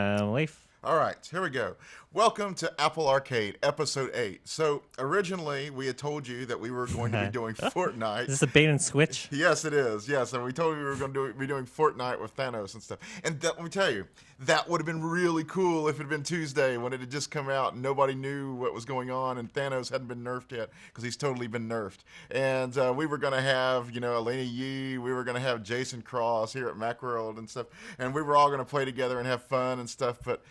Leaf. All right, here we go. Welcome to Apple Arcade, Episode 8. So, originally, we had told you that we were going to be doing Is Fortnite. this a bait and switch? Yes, it is. Yes, and we told you we were going to be doing Fortnite with Thanos and stuff. And let me tell you, that would have been really cool if it had been Tuesday when it had just come out and nobody knew what was going on and Thanos hadn't been nerfed yet because he's totally been nerfed. And we were going to have, Elena Yee, we were going to have Jason Cross here at Macworld and stuff. And we were all going to play together and have fun and stuff. But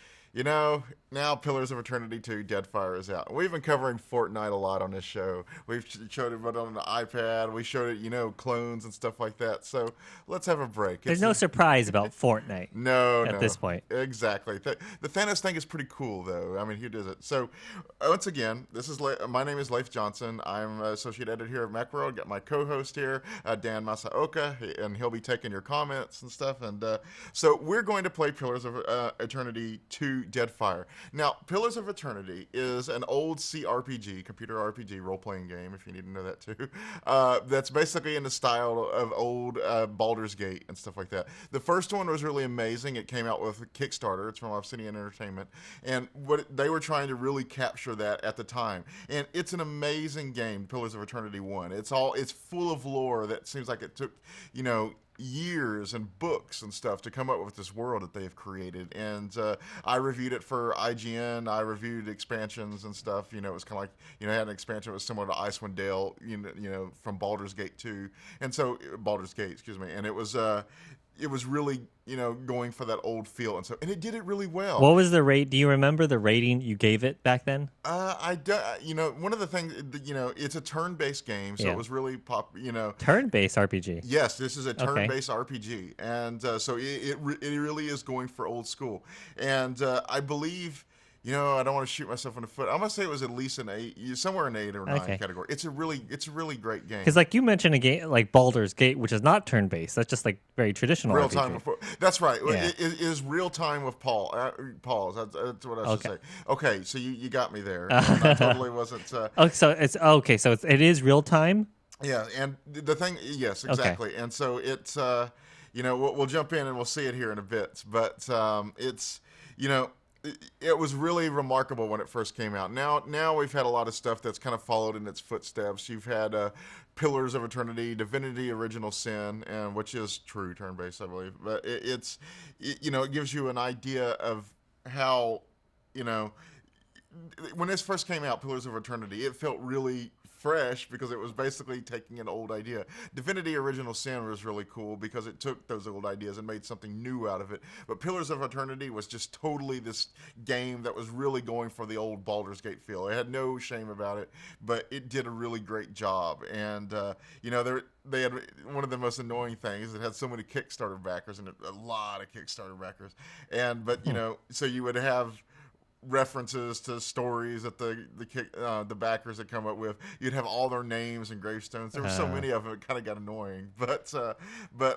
now Pillars of Eternity 2 Deadfire is out. We've been covering Fortnite a lot on this show. We've showed it on the iPad. We showed it, clones and stuff like that. So let's have a break. There's no surprise about Fortnite. No, at this point. Exactly. The Thanos thing is pretty cool, though. I mean, he does it. So once again, my name is Leif Johnson. I'm associate editor here at Macworld. Got my co-host here, Dan Masaoka, and he'll be taking your comments and stuff. And so we're going to play Pillars of Eternity 2 Deadfire. Now, Pillars of Eternity is an old cRPG, computer RPG role-playing game, if you need to know that too, that's basically in the style of old Baldur's Gate and stuff like that. The first one was really amazing. It came out with Kickstarter. It's from Obsidian Entertainment. And they were trying to really capture that at the time. And it's an amazing game, Pillars of Eternity 1. It's full of lore that seems like it took, years and books and stuff to come up with this world that they've created. And I reviewed it for IGN. I reviewed expansions and stuff. It was kind of like, it had an expansion that was similar to Icewind Dale, from Baldur's Gate 2. And so, Baldur's Gate, excuse me. And it was really, going for that old feel. And it did it really well. What was the rate? Do you remember the rating you gave it back then? One of the things, it's a turn-based game, so it was really Turn-based RPG. Yes, this is a turn-based RPG, and so it really is going for old school. And I believe, I don't want to shoot myself in the foot. I'm gonna say it was at least an 8, somewhere in 8 or 9 category. It's a really great game. Because like you mentioned a game like Baldur's Gate, which is not turn-based. That's just like very traditional. Real RPG. time. That's right. Yeah. It is real time with pause. That's what I should say. Okay, so you got me there. I totally wasn't. So it is real time. Yeah, and the thing, yes, exactly. And so it's, we'll jump in and we'll see it here in a bit. But it's, it was really remarkable when it first came out. Now we've had a lot of stuff that's kind of followed in its footsteps. You've had Pillars of Eternity, Divinity: Original Sin, and which is true turn-based, I believe. But it gives you an idea of how, when this first came out, Pillars of Eternity, it felt really fresh because it was basically taking an old idea. Divinity: Original Sin was really cool because it took those old ideas and made something new out of it. But Pillars of Eternity was just totally this game that was really going for the old Baldur's Gate feel. It had no shame about it, but it did a really great job. And they had one of the most annoying things. It had so many Kickstarter backers and a lot of Kickstarter backers. So you would have references to stories that the backers had come up with. You'd have all their names and gravestones. There were so many of them, it kind of got annoying. But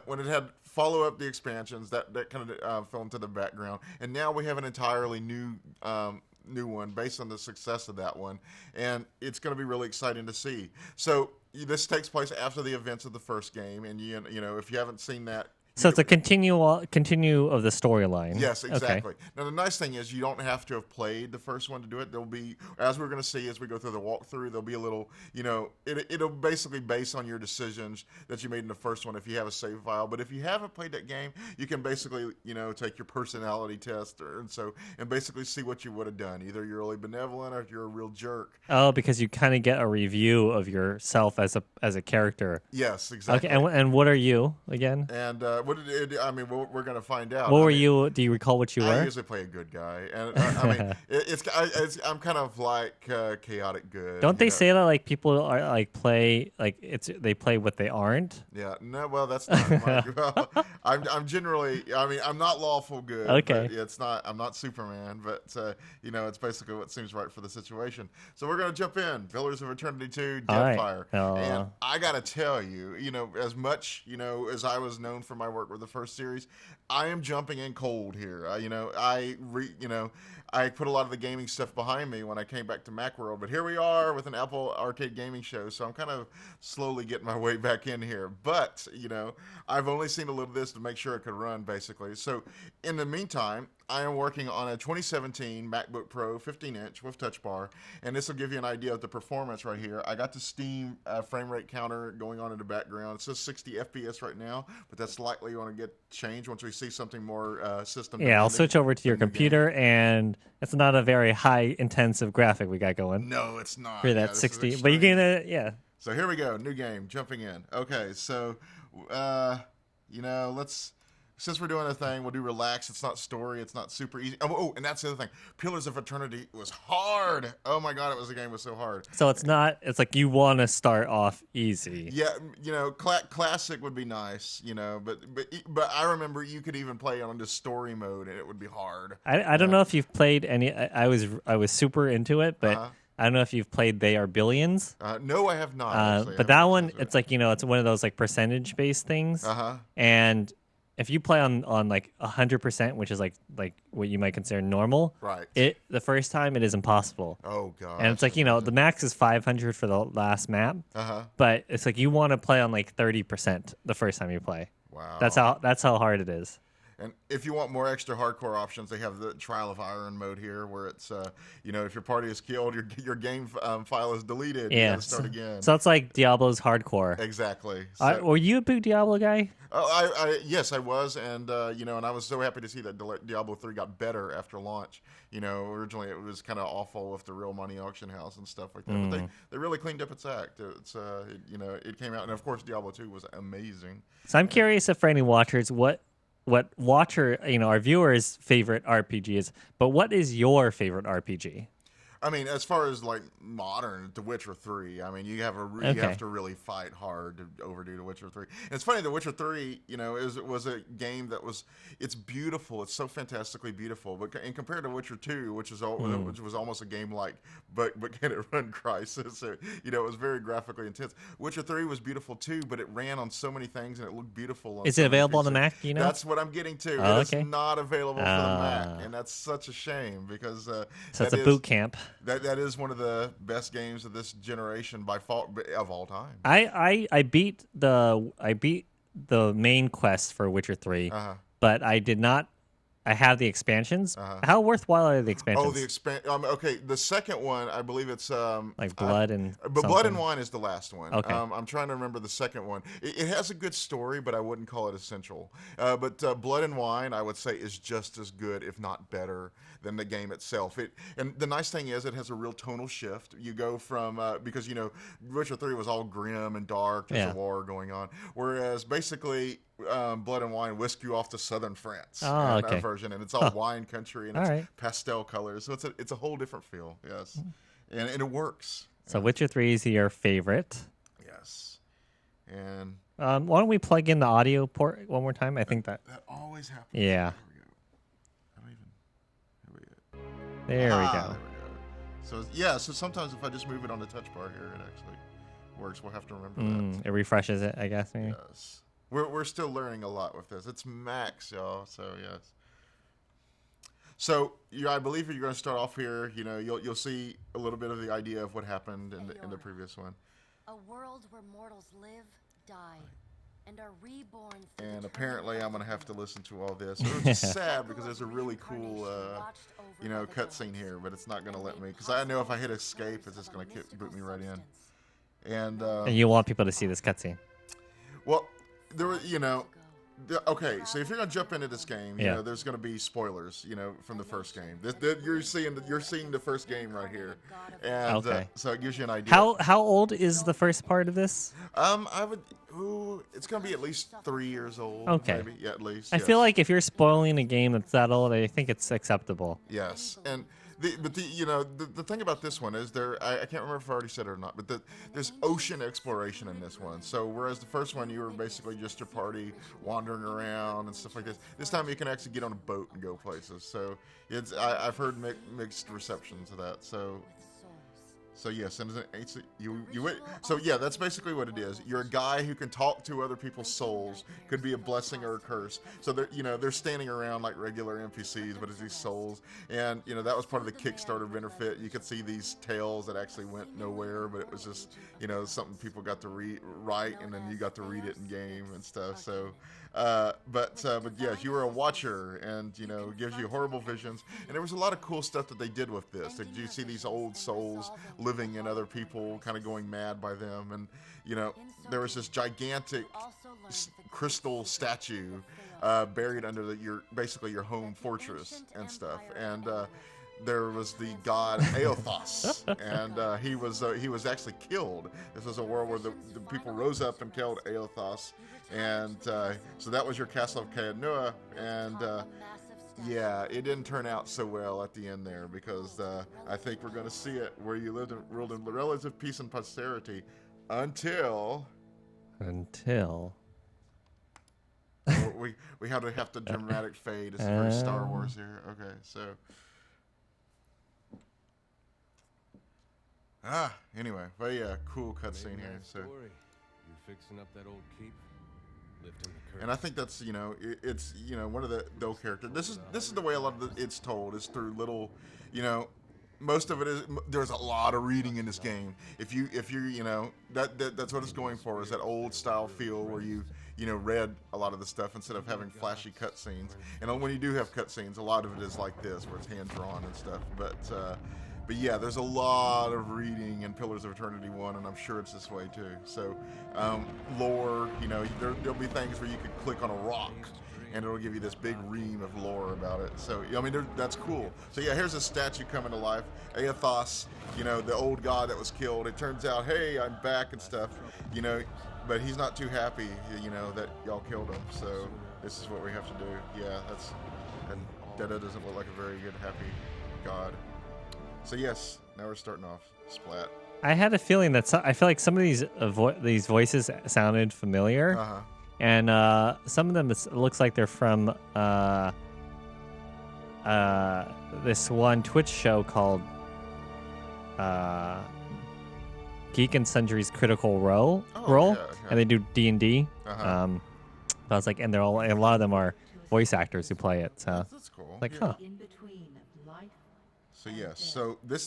when it had follow up the expansions, that kind of fell into the background. And now we have an entirely new one based on the success of that one, and it's going to be really exciting to see. So this takes place after the events of the first game, and if you haven't seen that. So it's a continue of the storyline. Yes, exactly. Okay. Now, the nice thing is you don't have to have played the first one to do it. There'll be, as we're going to see as we go through the walkthrough, there'll be a little, it'll basically base on your decisions that you made in the first one if you have a save file. But if you haven't played that game, you can basically, take your personality test and basically see what you would have done. Either you're really benevolent or if you're a real jerk. Oh, because you kind of get a review of yourself as a character. Yes, exactly. Okay, and what are you again? And we're going to find out. What were you? Do you recall what you were? I usually play a good guy, and I'm kind of like chaotic good. Don't they say that like people are like play like they play what they aren't? Yeah, no, well that's not. I'm generally. I'm not lawful good. Okay, but it's not. I'm not Superman, but it's basically what seems right for the situation. So we're going to jump in. Pillars of Eternity 2, Deadfire, and I got to tell you, as much as I was known for my work with the first series, I am jumping in cold here. I put a lot of the gaming stuff behind me when I came back to Macworld, but here we are with an Apple Arcade gaming show, so I'm kind of slowly getting my way back in here. But, I've only seen a little of this to make sure it could run, basically. So, in the meantime, I am working on a 2017 MacBook Pro 15-inch with Touch Bar, and this will give you an idea of the performance right here. I got the Steam frame rate counter going on in the background. It says 60 FPS right now, but that's likely going to get changed once we see something more system Yeah, I'll demanding switch over to your from the game. computer, and it's not a very high intensive graphic we got going No, it's not. for that this is 60. But you're extreme. gonna, yeah. So here we go, new game, jumping in. Okay, so, since we're doing a thing, we'll do relax. It's not story. It's not super easy. Oh, and that's the other thing. Pillars of Eternity was hard. Oh my God, the game was so hard. So it's not. It's like you want to start off easy. Yeah, classic would be nice, but I remember you could even play on just story mode and it would be hard. I don't know if you've played any. I was super into it, but. I don't know if you've played They Are Billions. No, I have not. But that one, it's like, it's one of those like percentage based things. And if you play on like 100%, which is like what you might consider normal, right? The first time it is impossible. Oh God! And it's like the max is 500 for the last map. But it's like you want to play on like 30% the first time you play. Wow! That's how hard it is. And if you want more extra hardcore options, they have the Trial of Iron mode here, where it's, if your party is killed, your game file is deleted. Yeah. You got to start again. So it's like Diablo's hardcore. Exactly. So, were you a big Diablo guy? Yes, I was, and and I was so happy to see that Diablo 3 got better after launch. Originally it was kind of awful with the real money auction house and stuff like that, but they really cleaned up its act. It came out, and of course Diablo 2 was amazing. So I'm curious if for any watchers, what watcher, our viewers' favorite RPG is, but what is your favorite RPG? I mean, as far as like modern, The Witcher 3, I mean, you have to really fight hard to overdo The Witcher 3. And it's funny, The Witcher 3, was a game that it's beautiful. It's so fantastically beautiful. But compared to Witcher 2, which was almost a game like, but can it run Crysis? It was very graphically intense. Witcher 3 was beautiful too, but it ran on so many things and it looked beautiful. Is it available on the Mac? That's what I'm getting to. Oh, it's not available for the Mac, and that's such a shame because so it's a boot camp. That is one of the best games of this generation by far of all time. I beat the main quest for Witcher 3, but I did not. I have the expansions. How worthwhile are the expansions? Oh, okay. The second one, I believe it's like Blood and. But Blood and Wine is the last one. Okay. I'm trying to remember the second one. It has a good story, but I wouldn't call it essential. But Blood and Wine, I would say, is just as good, if not better, than the game itself. And the nice thing is, it has a real tonal shift. You go from because Witcher 3 was all grim and dark. There's a war going on, whereas basically. Blood and Wine whisk you off to southern France. That version, and it's all wine country and it's pastel colors, so it's a whole different feel. Yes, and it works. So Witcher 3 is your favorite. Yes, and why don't we plug in the audio port one more time? I think that always happens. Yeah. There we go. So sometimes if I just move it on the touch bar here, it actually works. We'll have to remember that. It refreshes it, I guess. Maybe. Yes. We're still learning a lot with this. It's Max, y'all. So yes. So I believe you're going to start off here. You'll see a little bit of the idea of what happened in the previous one. A world where mortals live, die, and are reborn. And apparently, I'm going to have to listen to all this, which is sad because there's a really cool, cutscene here, but it's not going to let me because I know if I hit escape, it's just going to boot me right in. And you want people to see this cutscene. Well. There were, okay. So if you're gonna jump into this game, there's gonna be spoilers, from the first game. You're seeing the first game right here, and so it gives you an idea. How old is the first part of this? It's gonna be at least 3 years old. Okay, maybe. Yeah, at least. I feel like if you're spoiling a game that's that old, I think it's acceptable. Yes, and. The thing about this one is I can't remember if I already said it or not, but there's ocean exploration in this one. So whereas the first one you were basically just your party wandering around and stuff like this time you can actually get on a boat and go places. So I've heard mixed receptions of that. So yes, and that's basically what it is. You're a guy who can talk to other people's souls. Could be a blessing or a curse. So they're standing around like regular NPCs, but it's these souls. And that was part of the Kickstarter benefit. You could see these tales that actually went nowhere, but it was just something people got to write, and then you got to read it in game and stuff. So But yeah, you were a watcher, and it gives you horrible visions. And there was a lot of cool stuff that they did with this. Did you see these old souls living in other people, kind of going mad by them? And there was this gigantic crystal statue buried under basically your home fortress and stuff. And there was the god Aothos, and he was actually killed. This was a world where the people rose up and killed Aothos, and so that was your castle of Kaednua, and yeah, it didn't turn out so well at the end there, because I think we're going to see it where you ruled in relative peace and posterity until we have to dramatic fade. It's very Star Wars here. Okay, so. Anyway, but yeah, cool cutscene here. So, you fixing up that old keep, lifting the curtain. And I think that's it's one of the old characters. This is the way a lot of it's told is through little, most of it is there's a lot of reading in this game. If you that's what it's going for, is that old style feel where you read a lot of the stuff instead of having flashy cutscenes. And when you do have cutscenes, a lot of it is like this, where it's hand drawn and stuff. But yeah, there's a lot of reading in Pillars of Eternity 1, and I'm sure it's this way too. So, lore, there'll be things where you could click on a rock, and it'll give you this big ream of lore about it. So, I mean, that's cool. So yeah, here's a statue coming to life. Aothos, the old god that was killed. It turns out, hey, I'm back and stuff, but he's not too happy, that y'all killed him. So this is what we have to do. Yeah, and Dada doesn't look like a very good, happy god. So yes, now we're starting off. Splat. I had a feeling that I feel like some of these voices sounded familiar, and some of them it looks like they're from this one Twitch show called Geek and Sundry's Critical Role, and they do D&D. I was like, and a lot of them are voice actors who play it. So that's cool. Like, huh. So yes, so this,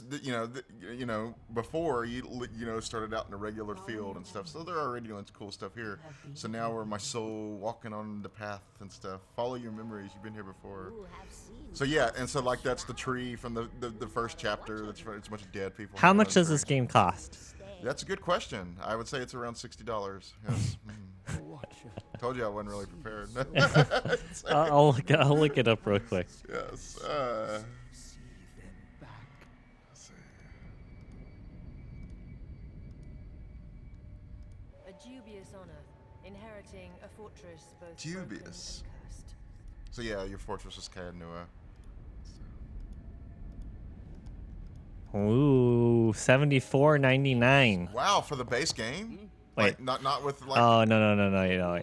before you started out in a regular field and stuff. So they're already doing cool stuff here. So now we're my soul walking on the path and stuff. Follow your memories. You've been here before. So yeah, and so like that's the tree from the first chapter. It's a bunch of dead people. How much does this game cost? That's a good question. I would say it's around $60. Yes. Told you I wasn't really prepared. I'll look it up real quick. Yes. Dubious honor, inheriting a fortress both dubious. So yeah, your fortress is Kaednua. Ooh, $74.99. Wow, for the base game? Wait, like, not with like. Oh no.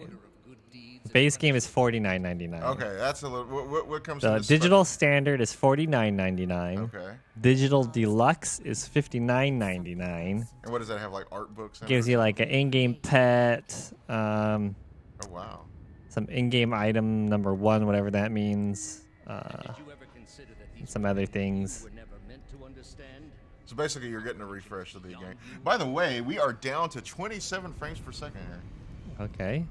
Base game is $49.99. Okay, that's a little. What comes? The digital standard is $49.99. Okay. Digital deluxe is $59.99. And what does that have? Like art books? Gives you like an in-game pet. Oh wow. Some in-game item number 1, whatever that means. Some other things. So basically, you're getting a refresh of the game. By the way, we are down to 27 frames per second here. Okay.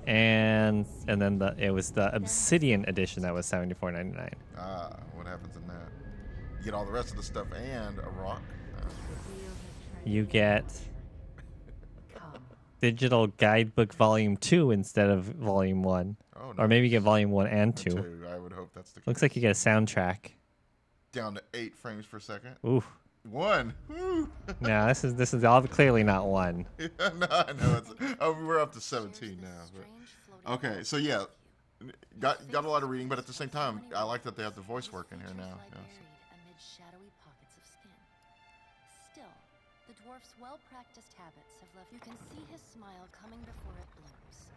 And then it was the Obsidian edition that was $74.99. Ah, what happens in that? You get all the rest of the stuff and a rock. You get digital guidebook volume 2 instead of volume 1. Oh, nice. Or maybe you get volume 1 and 2. I would hope that's the case. Looks like you get a soundtrack. Down to 8 frames per second. Ooh. 1. Woo. No, this is all clearly not 1. Yeah, no, I know. We're up to 17 now. But. Okay, so yeah, got a lot of reading, but at the same time, I like that they have the voice work in here now. Amid shadowy pockets of skin. Still, the dwarf's well-practiced habits have left. You can see his smile coming before it blooms,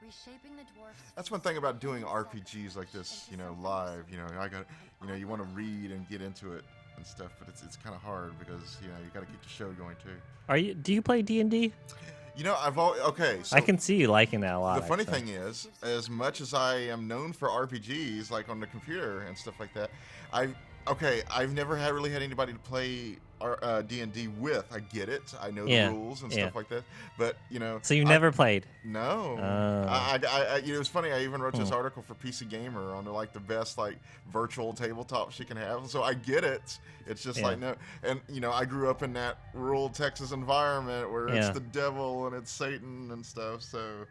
reshaping the dwarf's. That's one thing about doing RPGs like this, live. You want to read and get into it and stuff, but it's kind of hard because you got to keep the show going too. Do you play D&D? So I can see you liking that a lot. The funny thing is, as much as I am known for RPGs, like on the computer and stuff like that, Okay, I've never really had anybody to play D&D with. I get it. I know the rules and stuff like that. But, So you never played? No. It was funny. I even wrote this article for PC Gamer on like the best like virtual tabletops you can have. So I get it. It's just like no. And I grew up in that rural Texas environment where it's the devil and it's Satan and stuff. So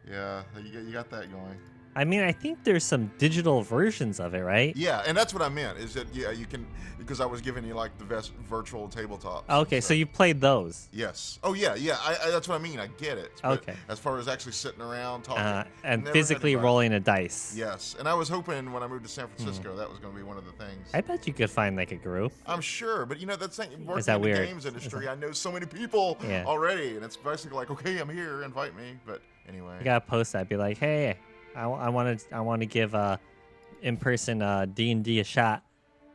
yeah, you got that going. I mean, I think there's some digital versions of it, right? Yeah, and that's what I meant. Is that you can, because I was giving you like the best virtual tabletops. Okay, so you played those. Yes. Oh yeah. I that's what I mean. I get it. But okay. As far as actually sitting around talking and physically rolling a dice. Yes, and I was hoping when I moved to San Francisco that was going to be one of the things. I bet you could find like a group. I'm sure, but that's working in the weird? games industry. I know so many people already, and it's basically like, okay, I'm here, invite me. But anyway, you gotta post that. Be like, hey. I want to give in-person D&D a shot.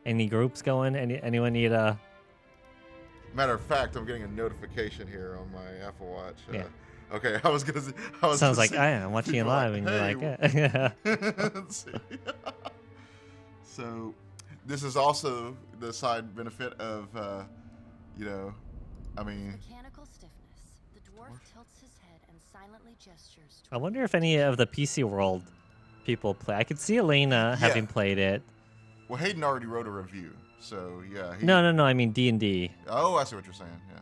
Any groups going? Anyone need a? Matter of fact, I'm getting a notification here on my Apple Watch. Yeah. Okay, I was gonna. Sounds like I'm watching you live, and you're like, yeah. Let's see. So, this is also the side benefit of, Mechanical stiffness. The dwarf tilts his head and silently gestures. I wonder if any of the PC World people play. I could see Elena having played it. Well, Hayden already wrote a review, so yeah. No. I mean D&D. Oh, I see what you're saying. Yeah.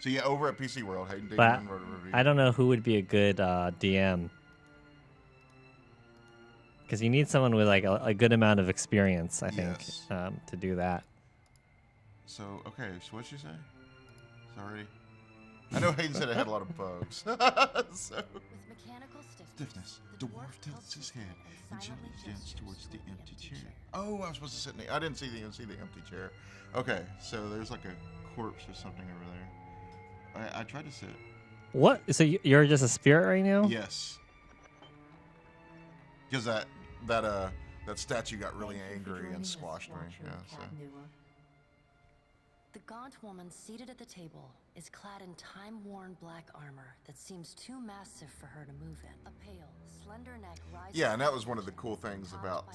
So yeah, over at PC World, Hayden wrote a review. I don't know who would be a good DM. Because you need someone with like a good amount of experience, I think, to do that. So okay, so what'd she say? Sorry. I know Hayden said it had a lot of bugs. So. With mechanical stiffness, the dwarf tilts his head and gently stands towards the empty chair. Oh, I'm supposed to sit in the... I didn't see the empty chair. Okay, so there's like a corpse or something over there. I tried to sit. What? So you're just a spirit right now? Yes. Because that statue got really angry and squashed me. Yeah, so. The gaunt woman seated at the table is clad in time-worn black armor that seems too massive for her to move in. A pale, slender neck rises. Yeah, and that was one of the cool things about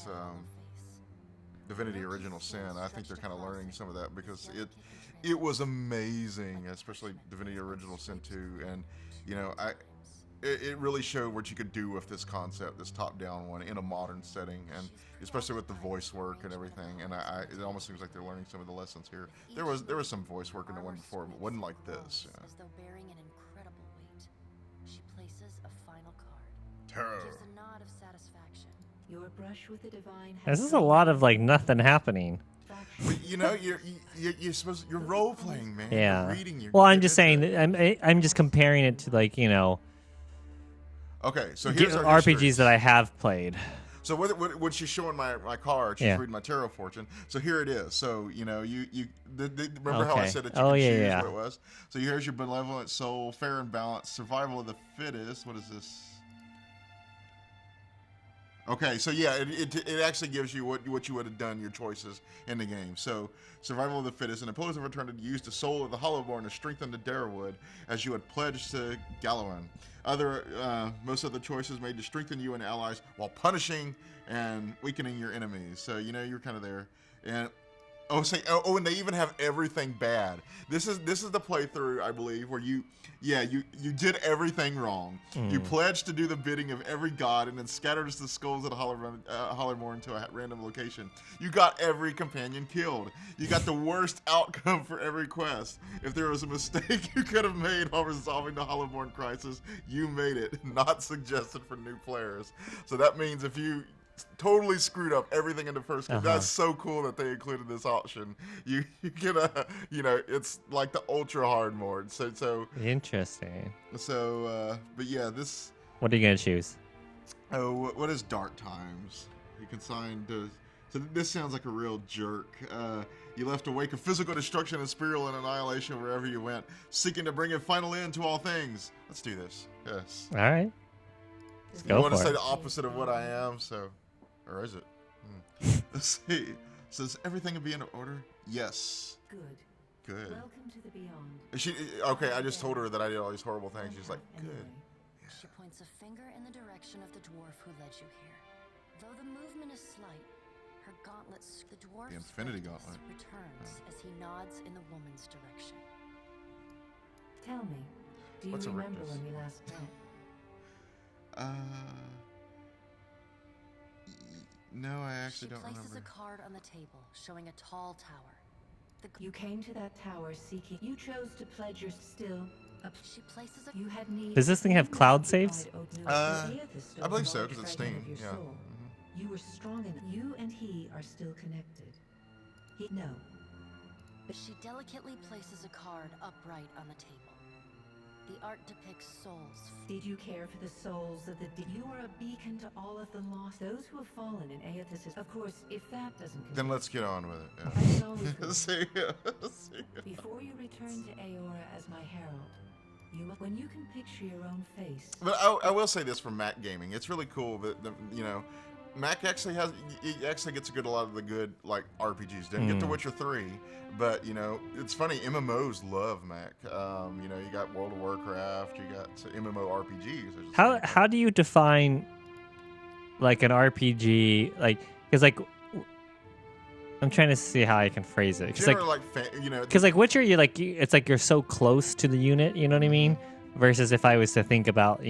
Divinity Original Sin. I think they're kind of learning some of that because it was amazing, especially Divinity Original Sin 2, and it really showed what you could do with this concept, this top-down one, in a modern setting, and especially with the voice work and everything. And it almost seems like they're learning some of the lessons here. There was some voice work in the one before, but it wasn't like this. As though bearing an incredible weight, she places a final card. Terror. Gives a nod of satisfaction. Your brush with the divine. This is a lot of like nothing happening. But you're supposed you're role playing, man. Yeah. You're reading. Well, I'm just saying. I'm just comparing it to like Okay, so here's our RPGs history. that I have played. So when she's showing my card, she's reading my tarot fortune. So here it is. So remember how I said that you could choose what it was. So here's your benevolent soul, fair and balanced, survival of the fittest. What is this? Okay, so yeah, it actually gives you what you would have done, your choices in the game. So survival of the fittest, an opposing return to use the soul of the Hollowborn to strengthen the Darwood as you had pledged to Galawan. Most other choices made to strengthen you and allies while punishing and weakening your enemies. So you're kind of there. And and they even have everything bad. This is the playthrough, I believe, where you did everything wrong. You pledged to do the bidding of every god and then scattered the skulls of the Hollowborn to a random location. You got every companion killed. You got the worst outcome for every quest. If there was a mistake you could have made while resolving the Hollowborn crisis, you made it. Not suggested for new players. So that means if you totally screwed up everything in the first game. That's so cool that they included this option. You get it's like the ultra hard mode. So interesting. So, but yeah, this. What are you gonna choose? Oh, what is Dark Times? You can sign to. So this sounds like a real jerk. You left a wake of physical destruction and spiritual and annihilation wherever you went, seeking to bring a final end to all things. Let's do this. Yes. All right. Let's go. I want to say the opposite of what I am, so. Or is it? Let's see. Says everything will be in order? Yes. Good. Welcome to the beyond. Okay, I just told her that I did all these horrible things. She's like, good. Yeah. She points a finger in the direction of the dwarf who led you here. Though the movement is slight, her gauntlet gauntlets. The dwarf's Infinity focus Gauntlet. returns as he nods in the woman's direction. Tell me, do you What's a remember rictus? when we last met? No, I actually don't She places remember. a card on the table, showing a tall tower. You came to that tower seeking. You chose to pledge your still. She places a You had need. Does this thing have cloud saves? I believe so, 'cause it's Steam, yeah. You were strong enough. You and he are still connected. No. She delicately places a card upright on the table. The art depicts souls. Did you care for the souls of the You are a beacon to all of the lost, those who have fallen in Aethys. Of course, if that doesn't. Then let's get on with it. I was always Yeah. with See ya. See ya. Before you return to Aora as my herald, when you can picture your own face. But I will say this from Mac gaming, it's really cool that Mac actually gets a lot of the good like RPGs. Didn't get to Witcher 3, but it's funny. MMOs love Mac. You got World of Warcraft, you got MMO RPGs. How do you define like an RPG? Because I'm trying to see how I can phrase it. Because Witcher, it's like you're so close to the unit. You know what I mean? Versus if I was to think about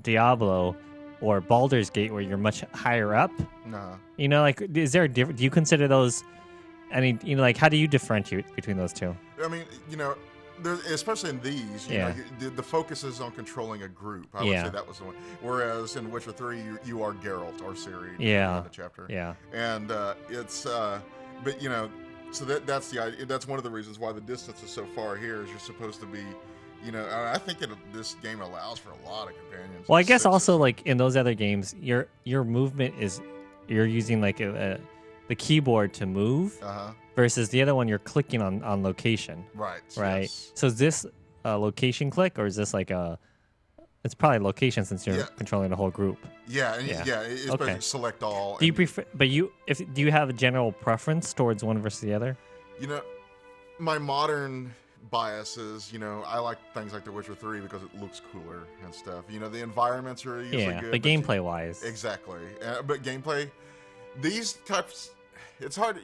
Diablo or Baldur's Gate, where you're much higher up. No. Is there a difference? Do you consider those any? How do you differentiate between those two? I mean, especially in these, the focus is on controlling a group. I would say that was the one. Whereas in Witcher 3, you are Geralt or Ciri. In the chapter. Yeah. And it's, but so that's the idea. That's one of the reasons why the distance is so far here. Is you're supposed to be, I think this game allows for a lot of companions. Well, I guess also in those other games, your movement is you're using the keyboard to move. Versus the other one, you're clicking on location. Right. Yes. So is this a location click, or is this it's probably location since you're controlling the whole group. Yeah. It's basically select all. Do you prefer? But do you have a general preference towards one versus the other? My modern biases, I like things like The Witcher 3 because it looks cooler and stuff. The environments are usually good. But gameplay wise. Exactly. But gameplay, these types, it's hard.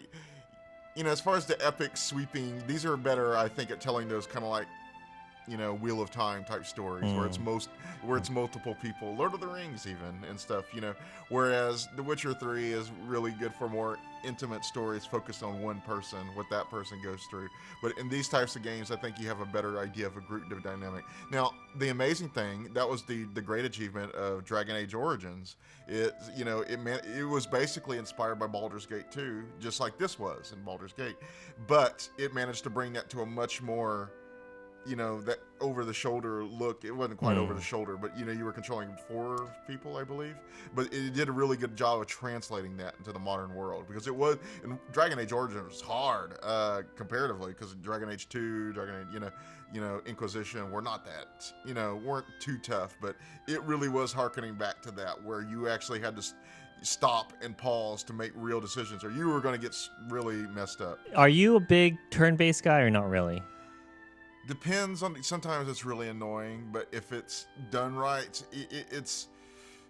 As far as the epic sweeping, these are better, I think, at telling those kind of like, Wheel of Time type stories where it's multiple people, Lord of the Rings even and stuff, Whereas The Witcher 3 is really good for more intimate stories focused on one person, what that person goes through. But in these types of games, I think you have a better idea of a group dynamic. Now, the amazing thing, that was the great achievement of Dragon Age Origins. It was basically inspired by Baldur's Gate 2, just like this was in Baldur's Gate. But it managed to bring that to a much more that over-the-shoulder look. It wasn't quite over-the-shoulder, but, you were controlling 4 people, I believe. But it did a really good job of translating that into the modern world. Because it was, in Dragon Age Origins was hard, comparatively, because Dragon Age 2, Dragon Age, Inquisition were not that, weren't too tough. But it really was harkening back to that, where you actually had to stop and pause to make real decisions, or you were going to get really messed up. Are you a big turn-based guy or not really? Depends on. Sometimes it's really annoying, but if it's done right, it's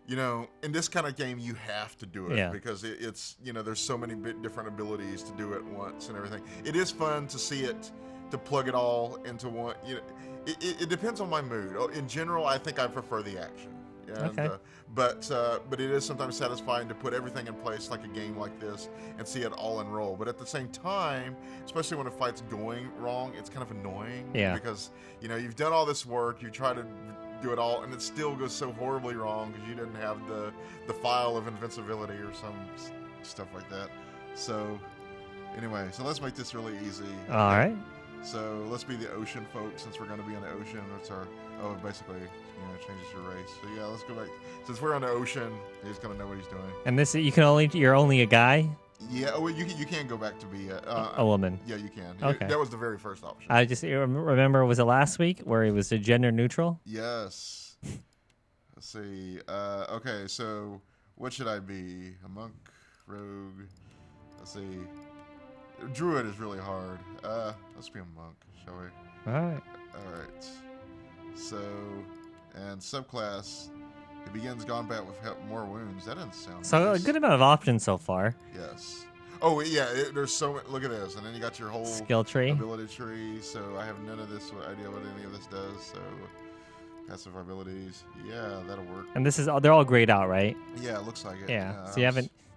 in this kind of game you have to do it because it's there's so many different abilities to do it once and everything. It is fun to see it, to plug it all into one. It depends on my mood. In general, I think I prefer the action. And, okay. But it is sometimes satisfying to put everything in place like a game like this and see it all enroll. But at the same time, especially when a fight's going wrong, it's kind of annoying. Yeah. Because you've done all this work, you try to do it all, and it still goes so horribly wrong because you didn't have the file of invincibility or some stuff like that. So anyway, so let's make this really easy. All right. So let's be the ocean folks, since we're going to be on the ocean. It's our basically changes your race. So yeah, let's go back. Since we're on the ocean, he's going to know what he's doing. And this you're only a guy. Yeah, well, you can go back to be a woman. Yeah, you can. Okay. That was the very first option. I just remember, was it last week where it was gender neutral? Yes. Let's see. Okay, so what should I be? A monk, rogue. Let's see. Druid is really hard. Let's be a monk, shall we? All right. All right. So, and subclass, it begins combat with more wounds. That doesn't sound so nice. A good amount of options so far. Yes. Oh yeah, there's so much. Look at this, and then you got your whole skill tree, ability tree. So I have none of this idea what any of this does. So passive abilities, yeah, that'll work. and this is they're all grayed out, right? Yeah, it looks like it. Yeah. So you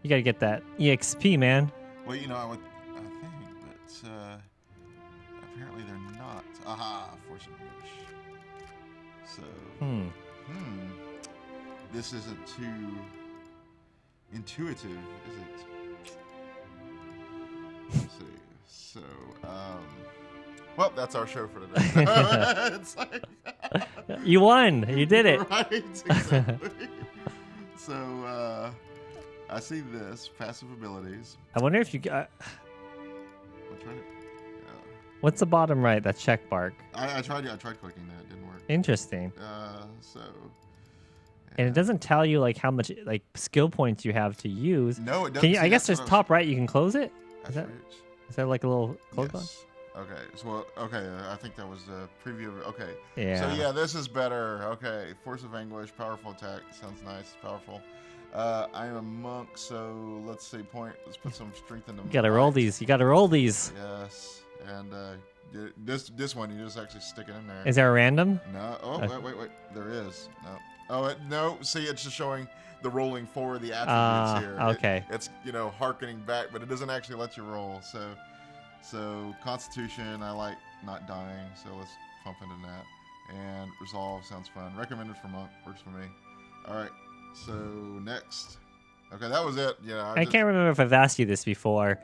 gotta get that EXP, man. Well, I think, but apparently they're not. Aha, force of push. So. This isn't too intuitive, is it? Let's see. So, well, that's our show for today. It's like, you won. You did it. Right, exactly. So, I see this passive abilities. I wonder if you got. I'm trying to. What's the bottom right? That check mark. I tried clicking that. It didn't work. Interesting. So. And it doesn't tell you like how much like skill points you have to use. No, it doesn't. I guess there's top right. You can close it. Is that like a little close button? Yes. Okay. So I think that was the preview. Okay. Yeah. So yeah, this is better. Okay. Force of anguish, powerful attack. Sounds nice. Powerful. I am a monk, so let's see. Let's put some strength in the. You gotta roll these. You gotta roll these. Yes. And this one you just actually stick it in there. Is there a random? No. Oh wait. There is. No. Oh no! See, it's just showing the rolling for the attributes here. Okay. It's harkening back, but it doesn't actually let you roll. So Constitution, I like not dying, so let's pump into that. And Resolve sounds fun. Recommended for monk, works for me. All right. So next. Okay, that was it. Yeah. I can't remember if I've asked you this before,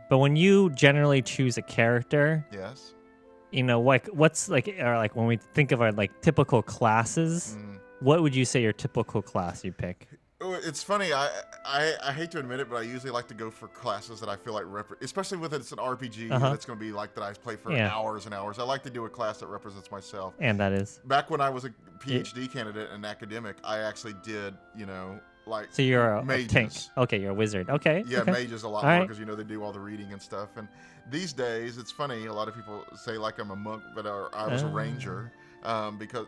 but when you generally choose a character, yes. What's when we think of our like typical classes. What would you say your typical class you pick? It's funny. I hate to admit it, but I usually like to go for classes that I feel like especially with it's an RPG that's going to be like that I play for hours and hours. I like to do a class that represents myself. And that is back when I was a PhD candidate and academic, I actually did like. So you're a mages. tank. Okay, you're a wizard. Okay. Yeah, okay. mages a lot more because they do all the reading and stuff. And these days, it's funny. A lot of people say like I'm a monk, but I was a ranger because.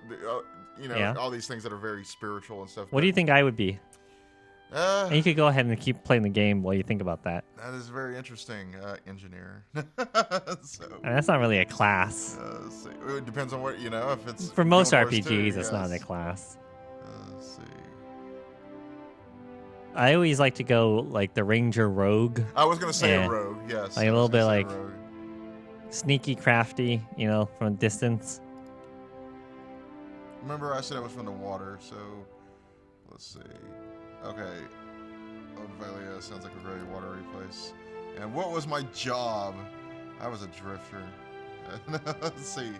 All these things that are very spiritual and stuff. What do you think I would be? And you could go ahead and keep playing the game while you think about that. That is very interesting. Engineer. That's not really a class. It depends on what, if it's... For most RPGs, it's not a class. Let's see. I always like to go like the ranger rogue. I was going to say a rogue, yes. Like a little bit like sneaky, crafty, from a distance. Remember, I said I was from the water, so let's see. Okay, Ovalia sounds like a very watery place. And what was my job? I was a drifter. Let's see.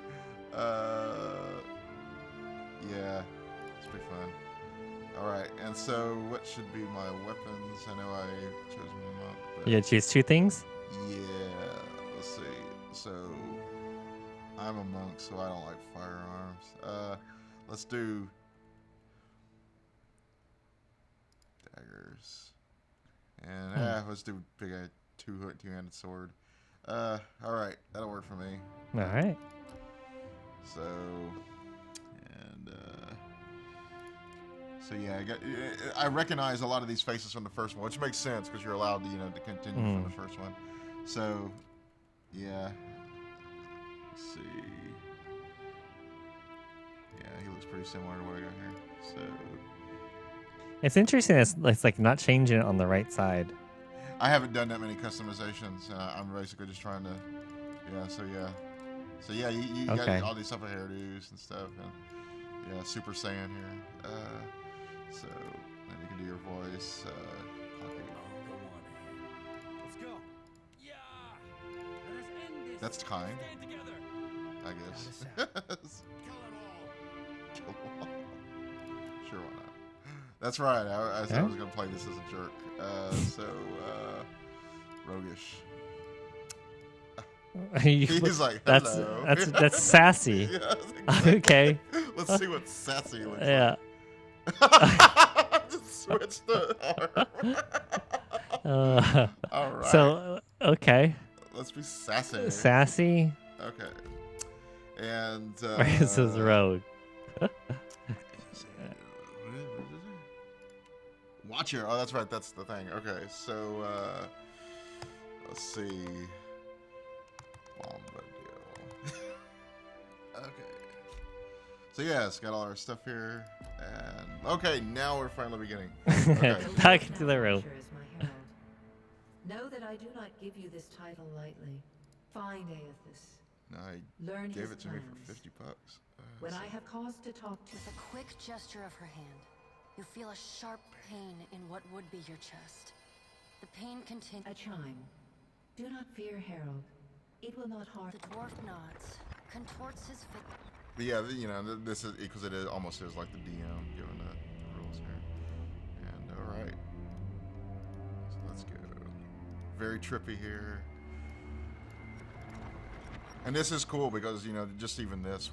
Yeah, it's pretty fun. All right, and so what should be my weapons? I know I chose monk. But You choose two things. yeah, let's see. So I'm a monk, so I don't like firearms. Let's do daggers. And let's do big two-handed sword. All right, that'll work for me. All right. So, yeah, I recognize a lot of these faces from the first one, which makes sense because you're allowed to continue from the first one. So, yeah. Let's see. Yeah, he looks pretty similar to what I got here. So it's interesting. It's like not changing it on the right side. I haven't done that many customizations. I'm basically just trying to. So you got all these type of hairdos and stuff, and yeah, Super Saiyan here. So then you can do your voice. Let's go. Yeah. That's kind. I guess. Sure, why not? That's right. I said I was going to play this as a jerk. Roguish. He's like, hello. That's sassy. Yeah, exactly. Okay. Let's see what sassy looks like. Just switch the arm. All right. So, okay. Let's be sassy. Sassy? Okay. And... this is rogue. Watcher. Oh, that's right. That's the thing. Okay, so Let's see. Bombadil. Okay. So yeah, it's got all our stuff here, and okay, now we're finally beginning. Okay. Back to the room. Know that I do not give you this title lightly. Find Aethys. No, I Learn gave his it to me plans. for $50. When I have cause to talk to With a quick gesture of her hand, you feel a sharp pain in what would be your chest. The pain continues. a chime. Do not fear, Harold. It will not harm. The dwarf nods, contorts his face. But yeah, you know, this is because it is almost is like the DM giving the rules here. And all right, so let's go. Very trippy here. And this is cool because, you know, just even this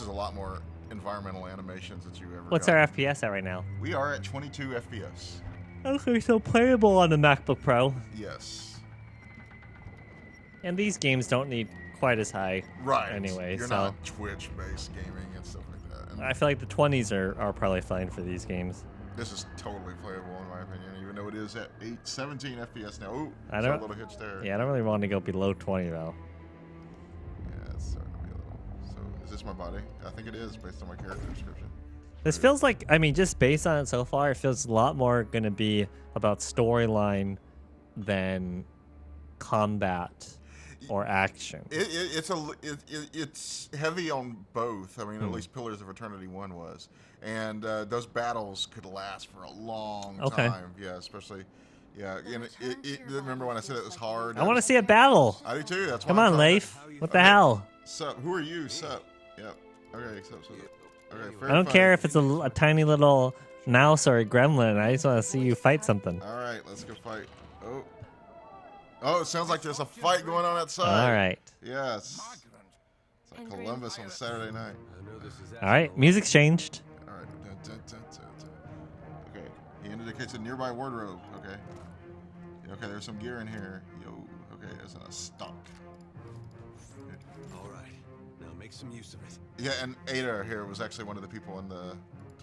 is a lot more environmental animations that you ever What's got. our FPS at right now? We are at 22 FPS. Okay, so playable on the MacBook Pro. Yes. And these games don't need quite as high. Right. Anyway, You're so not Twitch-based gaming and stuff like that. And I feel like the 20s are probably fine for these games. this is totally playable in my opinion, even though it is at 17 FPS now. Ooh, I saw don't- a little hitch there. Yeah, I don't really want to go below 20 though. Yeah, it's starting to be a little. So, is this my body? I think it is, based on my character description. This feels like, I mean, just based on it so far, it feels a lot more going to be about storyline than combat or action. It's heavy on both. I mean, at least Pillars of Eternity 1 was. And those battles could last for a long time. Yeah, especially. Yeah, and remember when I said it was hard? I want to see a battle. I do too. That's why Come I'm on, talking. Leif. What the hell? Sup? Who are you? Sup? Yep. Okay, sup. Okay, fair I don't fight. care if it's a tiny little mouse or a gremlin. I just want to see you fight something. All right, let's go fight. Oh, it sounds like there's a fight going on outside. All right. Yes. It's like Columbus on Saturday night. All right. Music's changed. All right. Okay. He indicates a nearby wardrobe. Okay. Okay, there's some gear in here. Yo. Okay, there's a stock. All right, now make some use of it. Yeah, and Ada here was actually one of the people in the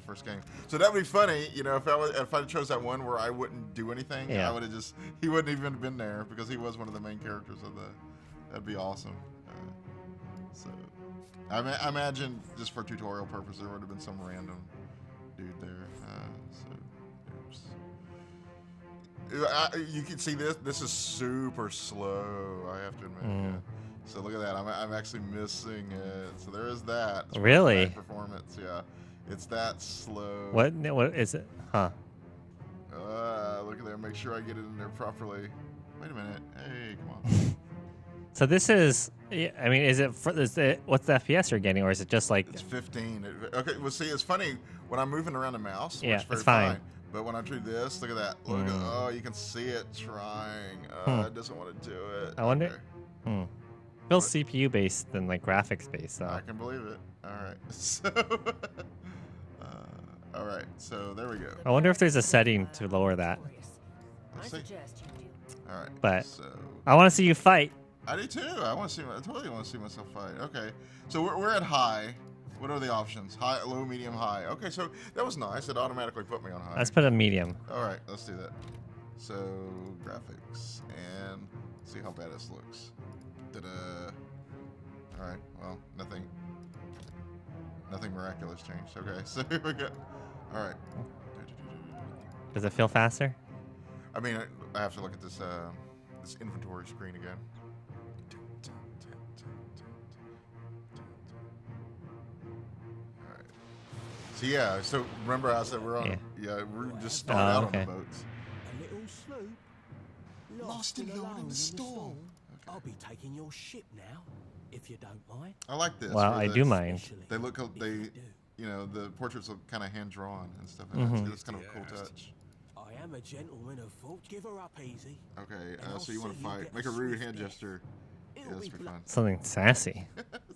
first game. So that would be funny, you know, if I chose that one where I wouldn't do anything, Yeah. I would have he wouldn't even have been there because he was one of the main characters of that'd be awesome. So I imagine just for tutorial purpose there would have been some random dude there. You can see this is super slow, I have to admit. Yeah. So look at that, I'm actually missing it. So there is that. It's Really? Performance, yeah. It's that slow. What is it? Huh. Look at there. Make sure I get it in there properly. Wait a minute. Hey, come on. So this is, I mean, is it what's the FPS you're getting, or is it just like? It's 15. Okay, well, see, it's funny when I'm moving around the mouse. Yeah, it's very it's fine. But when I do this, look at that. Look at, oh, you can see it trying. It doesn't want to do it. I wonder. Feels CPU based than like graphics based. So. I can believe it. All right. So. All right. So there we go. I wonder if there's a setting to lower that. Let's see. All right. But so, I want to see you fight. I do too. I totally want to see myself fight. Okay. So we're at high. What are the options? High, low, medium, high. Okay, so that was nice. It automatically put me on high. Let's put a medium. All right, let's do that. So graphics and see how bad this looks. Ta-da. All right. Well, nothing miraculous changed. Okay, so here we go. All right. Does it feel faster? I mean, I have to look at this this inventory screen again. So yeah, so remember I said we're on, we're just starting out on the boats. A little sloop, Lost and alone in the storm. Okay. I'll be taking your ship now, if you don't mind. I like this. Well, where I do mind. They look, you know, the portraits look kind of hand drawn and stuff. It's kind of a cool touch. I am a gentleman of thought. Give her up easy. Okay, so you want to fight? Make a rude hand gesture. Yeah, that's pretty fun. Something sassy.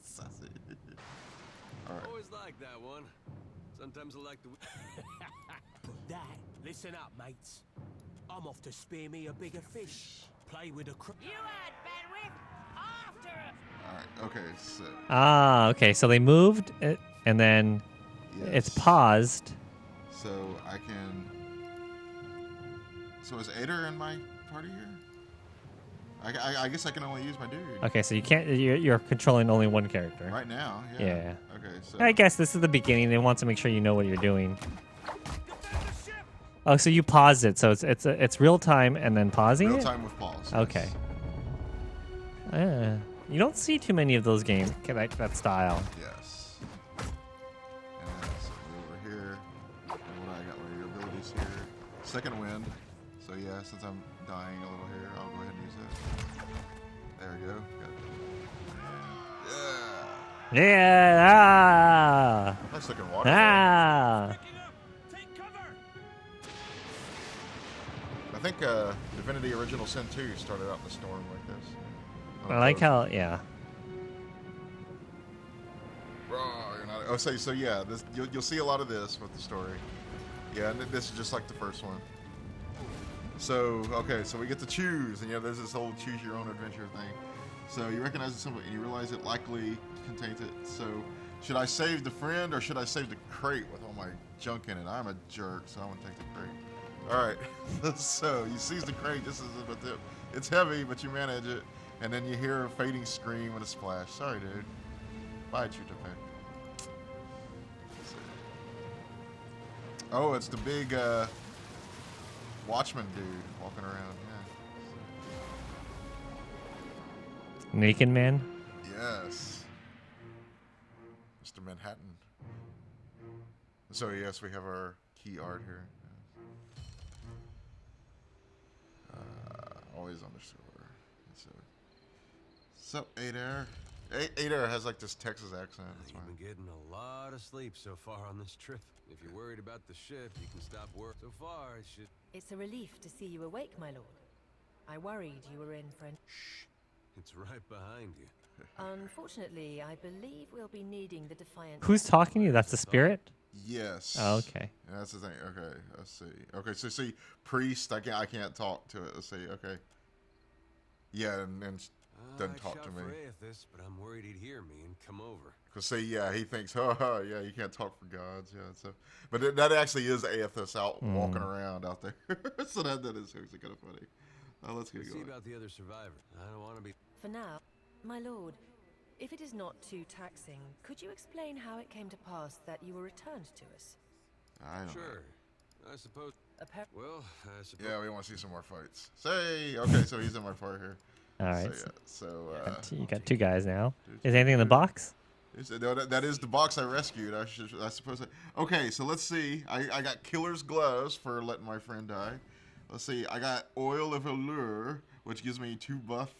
Sassy. All right. Always like that one. Sometimes I like the. But that, listen up, mates. I'm off to spear me a bigger fish. Play with a You had bandwidth after him. All right. Okay. So. Okay. So they moved it, and then it's paused. So I can. So is Ader in my party here? I guess I can only use my dude. Okay, so you can't. You're controlling only one character. Right now, yeah. Yeah. Okay, so. I guess this is the beginning. They want to make sure you know what you're doing. Oh, so you paused it. So it's real time and then pausing it? Real time with pause. Okay. You don't see too many of those games, that style. Yes. And so over here, and what I got my abilities here. Second wind. So yeah, since I'm dying a little here, I'll go ahead and use it. There we go. Got it. Yeah. Yeah. Nice looking water. Ah. I think Divinity Original Sin 2 started out in the storm like this. I like how, yeah. Oh, so yeah, this, you'll see a lot of this with the story. Yeah, and this is just like the first one. So, okay, so we get to choose, and there's this whole choose your own adventure thing. So you recognize the symbol, and you realize it likely contains it. So, should I save the friend, or should I save the crate with all my junk in it? I'm a jerk, so I'm gonna take the crate. All right, so you seize the crate. This is a tip. It's heavy, but you manage it, and then you hear a fading scream and a splash. Sorry, dude. Bye, Chutape. Oh, it's the big watchman dude walking around. Yeah. Naked man? Yes. Mr. Manhattan. So yes, we have our key art here. Always underscore. So, Adair. Adair has like this Texas accent. That's You've been getting a lot of sleep so far on this trip. If you're worried about the ship, you can stop work. So far, it should... It's a relief to see you awake, my lord. I worried you were in for an... Shh. It's right behind you. Unfortunately, I believe we'll be needing the Defiant... Who's talking to you? That's the spirit? Yes. Oh, okay. Yeah, that's the thing. Okay, let's see. Okay, so see, priest. I can't talk to it. Let's see. Okay. Yeah, and doesn't talk to me. This, but I'm worried he'd hear me and come over. Cause see, yeah, he thinks, oh, yeah, you can't talk for gods, yeah. So, but that actually is Aethys out walking around out there. So that is actually kind of funny. Let's get going. See about the other survivor. I don't want to be. For now, my lord, if it is not too taxing, could you explain how it came to pass that you were returned to us? I don't know. Sure. I suppose. Well, I suppose. Yeah, we want to see some more fights. Say, okay, so he's in my part here. All right. So you got two guys now. Is anything in the box? That is the box I rescued. I suppose. Okay, so let's see. I got killer's gloves for letting my friend die. Let's see. I got oil of allure, which gives me 2 buff,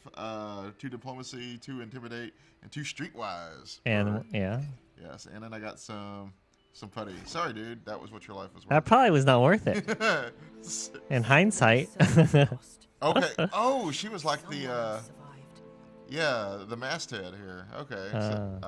2 diplomacy, 2 intimidate, and 2 streetwise. And yeah. Yes, and then I got some putty. Sorry, dude. That was what your life was worth. That probably was not worth it. In hindsight. Okay. Oh, she was like the. Yeah, the masthead here. Okay. So,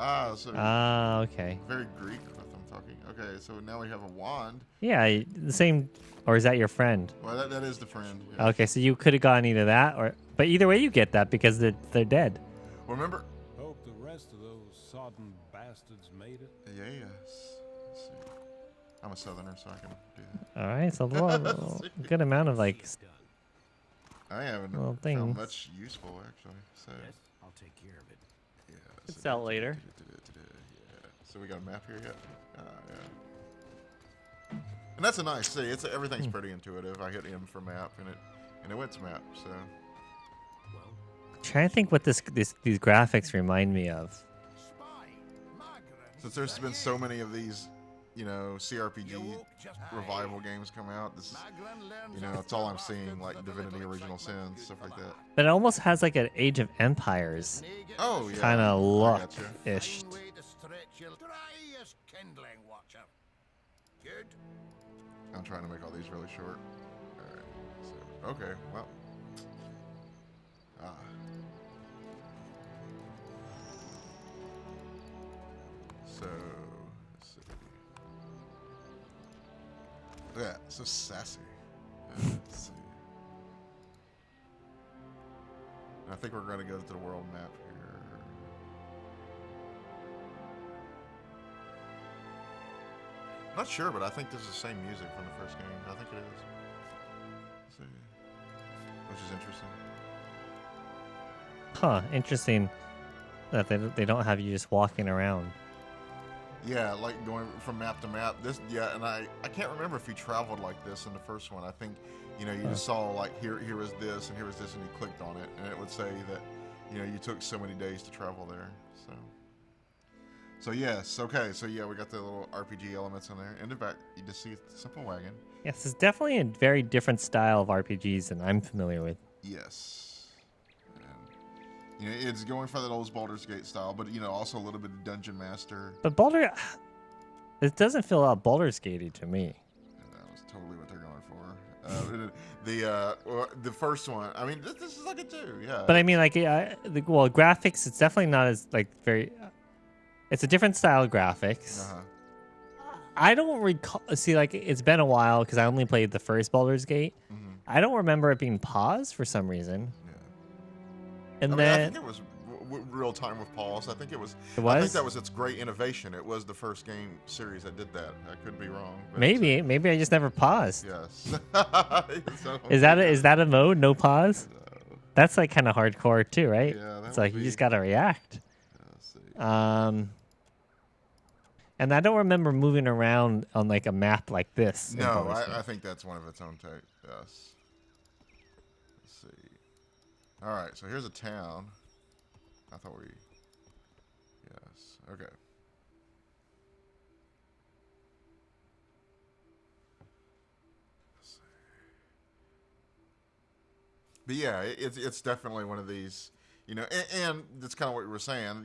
okay. Very Greek with them talking. Okay, so now we have a wand. Yeah, the same. Or is that your friend? Well, that is the friend. Yeah. Okay, so you could have gotten either that or, but either way you get that because they're dead. Well, remember. Hope the rest of those sodden bastards made it. Yeah, yes. Let's see. I'm a southerner, so I can do that. All right, so a good amount of like. I haven't found much useful actually. So. Yes, I'll take care of it. Yeah. It's out later. Yeah. So we got a map here yet? Yeah. And that's a nice see. Everything's pretty intuitive. I hit M for map and it went to map. So. I'm trying to think what these graphics remind me of. Since there's been so many of these, cRPG revival games come out. This is, it's all I'm seeing, like Divinity Original Sin, stuff like that. But it almost has like an Age of Empires. Oh yeah. Kind of look-ish. I'm trying to make all these really short. All right. So, okay. Well. So. Look at that, so sassy. Let's see. I think we're going to go to the world map here. I'm not sure, but I think this is the same music from the first game. I think it is. Let's see. Which is interesting. Interesting that they don't have you just walking around. Yeah, like going from map to map. And I can't remember if you traveled like this in the first one. I think, you just saw like here was this and here was this, and you clicked on it, and it would say that, you took so many days to travel there. So yes, okay. So yeah, we got the little RPG elements in there. In the back, you just see a simple wagon. Yes, it's definitely a very different style of RPGs than I'm familiar with. Yes. And, it's going for that old Baldur's Gate style, but, also a little bit of Dungeon Master. But it doesn't feel out Baldur's Gatey to me. And that was totally what they're going for. The first one, I mean, this is like it too, yeah. But I mean, like, graphics, it's definitely not as, like, very... It's a different style of graphics. Uh-huh. I don't recall... See, like, it's been a while because I only played the first Baldur's Gate. Mm-hmm. I don't remember it being paused for some reason. Yeah. And I then... think it was real time with pause. I think it was... It was? I think that was its great innovation. It was the first game series that did that. I could be wrong. But maybe I just never paused. Yes. Is that a mode? No pause? No. That's, like, kind of hardcore, too, right? Yeah, it's like, you just got to react. Let's see. And I don't remember moving around on like a map like this. No, I think that's one of its own take. Yes. Let's see. All right, so here's a town. I thought we... Yes, okay. Let's see. But yeah, it's definitely one of these... and that's kind of what we were saying.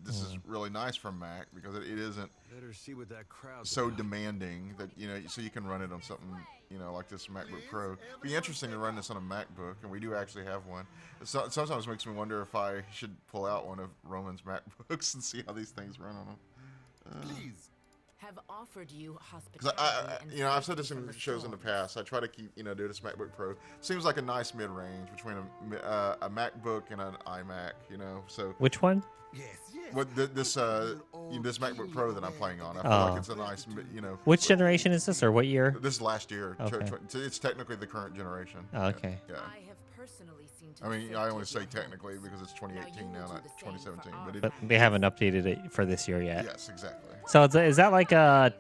This is really nice from Mac because it isn't see what that crowd's so about. demanding that so you can run it on something like this MacBook Pro. It'd be interesting to run this on a MacBook, and we do actually have one. Sometimes it makes me wonder if I should pull out one of Roman's MacBooks and see how these things run on them. Please. Have offered you Because hospitality. I've said this in shows in the past. I try to keep, do this MacBook Pro. Seems like a nice mid-range between a MacBook and an iMac, So Which one? Yes, yes. what this MacBook Pro that I'm playing on, I feel like it's a nice, Which generation is this, or what year? This is last year. Okay. It's technically the current generation. Oh, okay. Yeah. I have personally seen to I mean, the I only safety say of your technically homes. because it's 2018 now, not 2017. But they haven't updated it for this year yet. Yes, exactly. So is that like a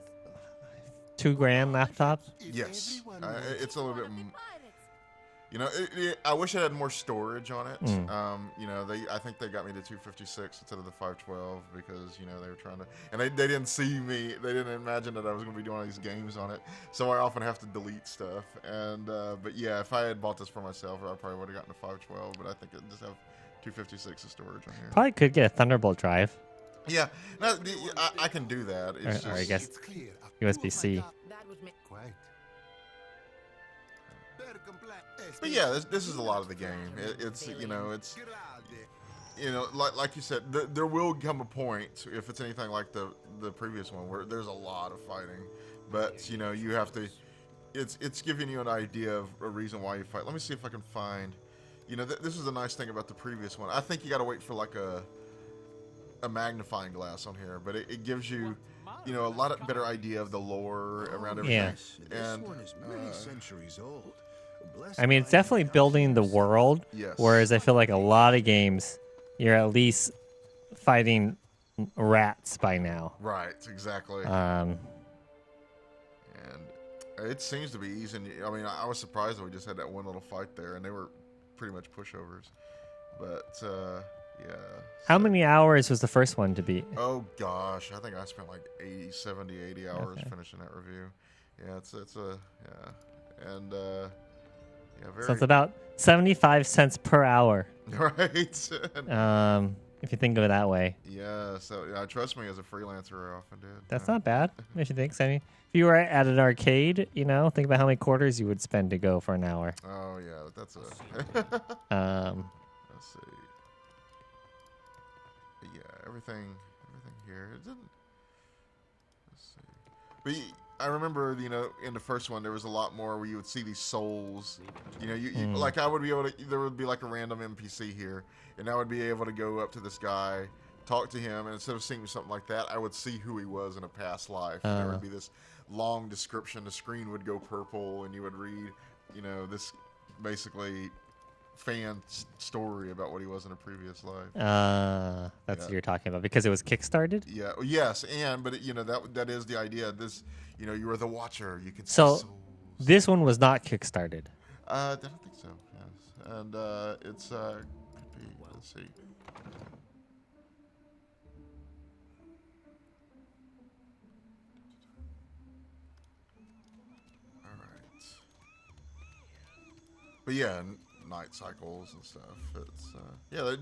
$2,000 laptop? Yes, it's a little bit. I wish it had more storage on it. I think they got me to 256 instead of the 512 because they were trying to, and they didn't see me. They didn't imagine that I was going to be doing all these games on it. So I often have to delete stuff. And but yeah, if I had bought this for myself, I probably would have gotten a 512. But I think it just have 256 of storage on here. Probably could get a Thunderbolt drive. Yeah, no, I can do that. It's Or I just, guess USB-C. That would make Quite. but yeah, this is a lot of the game. It's like you said, there will come a point if it's anything like the previous one where there's a lot of fighting, but you have to. It's giving you an idea of a reason why you fight. Let me see if I can find. This is the nice thing about the previous one. I think you got to wait for like a magnifying glass on here, but it gives you a lot of better idea of the lore around everything. Yeah. And one is many centuries old. I mean, it's definitely building the world. Yes. Whereas I feel like a lot of games, you're at least fighting rats by now. Right, exactly. Um, and it seems to be easy. I mean, I was surprised that we just had that one little fight there, and they were pretty much pushovers. But yeah. How many hours was the first one to beat? Oh gosh, I think I spent like 80 hours finishing that review. Yeah, it's yeah, and yeah, very. So it's about 75 cents per hour. Right. If you think of it that way. Yeah. So yeah, trust me, as a freelancer, I often did. That's not bad. If you think, I mean, if you were at an arcade, think about how many quarters you would spend to go for an hour. Oh yeah, that's a. Let's see. But yeah, everything here. It didn't. Let's see. But I remember, in the first one, there was a lot more where you would see these souls. Like I would be able to. There would be like a random NPC here, and I would be able to go up to this guy, talk to him, and instead of seeing something like that, I would see who he was in a past life. And there would be this long description. The screen would go purple, and you would read, this basically story about what he was in a previous life. That's what you're talking about because it was kickstarted. Yeah. Yes, but you know that is the idea. This, you know, you were the Watcher. You could see So souls. this one was not kickstarted. I don't think so. Yes, and it's could be. Let's see. All right. But yeah, night cycles and stuff. It's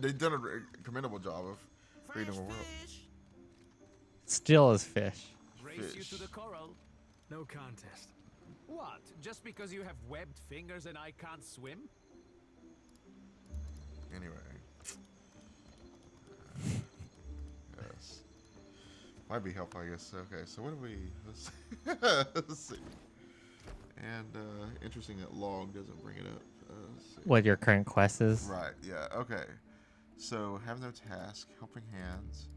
they've done a commendable job of creating a world. Still is fish. Race you to the coral. No contest. What? Just because you have webbed fingers and I can't swim? Anyway. Yes. Might be helpful, I guess. Okay, so what do we... Let's see. And, interesting that log doesn't bring it up. Let's see. What your current quest is? Right, yeah, okay. So, have no task, helping hands.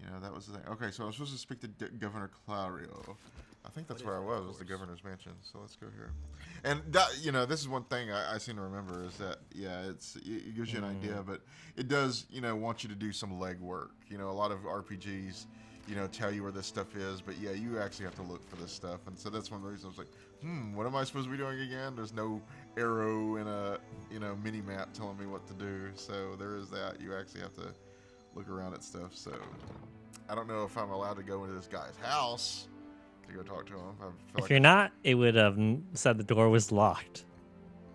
You know, that was the thing. Okay, so I was supposed to speak to Governor Clario. I think that's where I was the governor's mansion. So let's go here. And that, you know, this is one thing I seem to remember is that, yeah, it gives you an idea, but it does, you know, want you to do some legwork. You know, a lot of RPGs, you know, tell you where this stuff is, but yeah, you actually have to look for this stuff. And so that's one of the reasons I was like, what am I supposed to be doing again? There's no arrow in a, you know, mini map telling me what to do. So there is that. You actually have to look around at stuff. So I don't know if I'm allowed to go into this guy's house to go talk to him. If you're not, it would have said the door was locked.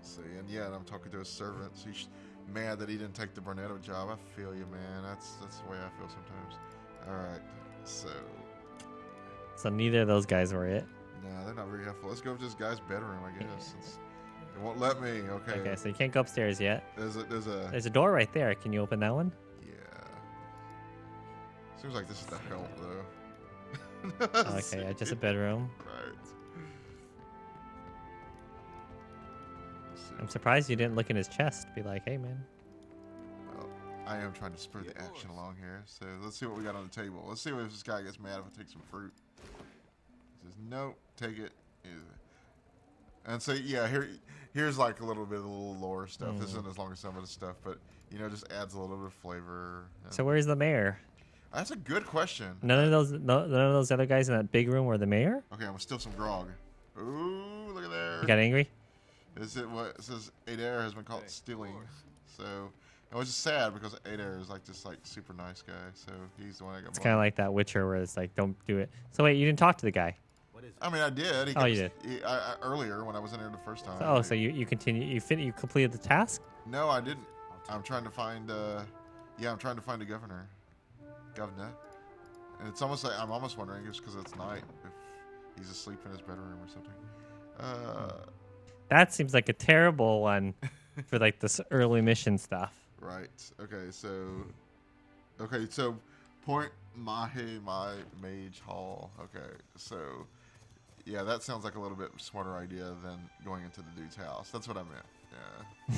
See, and yeah, and I'm talking to his servants. He's mad that he didn't take the Bernetto job. I feel you, man. That's the way I feel sometimes. All right, so neither of those guys were it. No, they're not very helpful. Let's go to this guy's bedroom, I guess. Since it won't let me. Okay. Okay, so you can't go upstairs yet. There's a door right there. Can you open that one? Yeah. Seems like this is the help though. Okay, just a bedroom. Right. I'm surprised you didn't look in his chest. Be like, hey, man. Well, I am trying to spur the action along here. So let's see what we got on the table. Let's see if this guy gets mad if I take some fruit. He says, nope, take it. And so, yeah, here's like a little lore stuff. This isn't as long as some of the stuff, but, you know, just adds a little bit of flavor. So where's the mayor? That's a good question. None of those other guys in that big room were the mayor? Okay, I'm gonna steal some grog. Ooh, look at there. You got angry? Is it what it says? Adair has been caught stealing. So it was just sad because Adair is like this super nice guy. So he's the one that got. It's kind of like that Witcher where it's like, don't do it. So wait, you didn't talk to the guy? I mean, I did. You did. Earlier when I was in there the first time. So you continue. You completed the task? No, I didn't. I'm trying to find. I'm trying to find a governor. And it's almost like I'm almost wondering just because it's night if he's asleep in his bedroom or something. That seems like a terrible one for like this early mission stuff. Right. Okay. So Point Mahe my Mage Hall. Okay. So yeah, that sounds like a little bit smarter idea than going into the dude's house. That's what I meant. Yeah.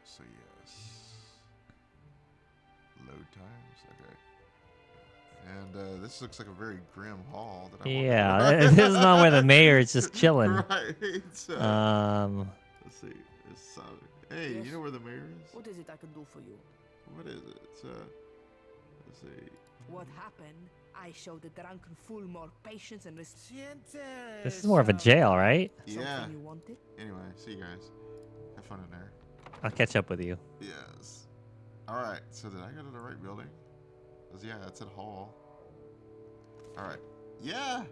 So yes, load times. Okay, and this looks like a very grim hall. This is not where the mayor is just chilling. Right. Let's see. It's hey, yes. You know where the mayor is? What is it I can do for you? What is it? Let's see. What happened? I showed the drunken fool more patience and respect. This is more of a jail, right? Yeah. Something you wanted? Anyway, see you guys. Have fun in there. I'll catch up with you. Yes. All right. So did I go to the right building? Yeah, that's at hall. All right. Yeah.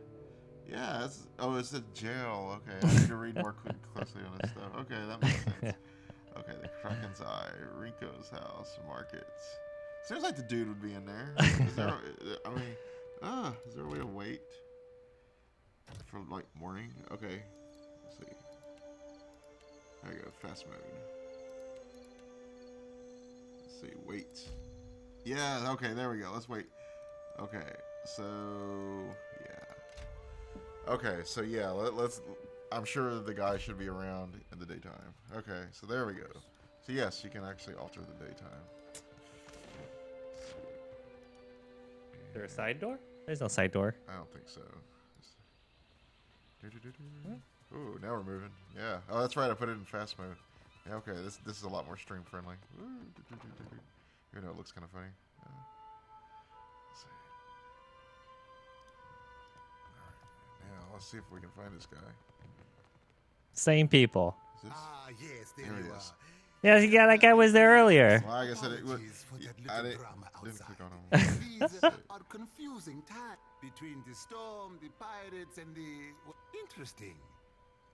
Yeah. It's a jail. Okay. I need to read more closely on this stuff. Okay, that makes sense. Okay, the Kraken's Eye, Rinko's house, markets. Seems like the dude would be in there. Is there a way to wait for like morning? Okay. Let's see. There you go. Fast mode. Let's see. Wait. Yeah. Okay. There we go. Let's wait. Okay. So yeah. Okay. So yeah. Let's. I'm sure the guy should be around in the daytime. Okay. So there we go. So yes, you can actually alter the daytime. Is there a side door? There's no side door. I don't think so. Ooh, now we're moving. Yeah. Oh, that's right. I put it in fast mode. Yeah, okay. This is a lot more stream friendly. Even though it looks kind of funny. Let's see. All right. Now let's see if we can find this guy. Same people. Yes, there he is. Yeah, that guy was there earlier. Well, like I said, I didn't click on him. These are confusing times between the storm, the pirates, and the... Interesting.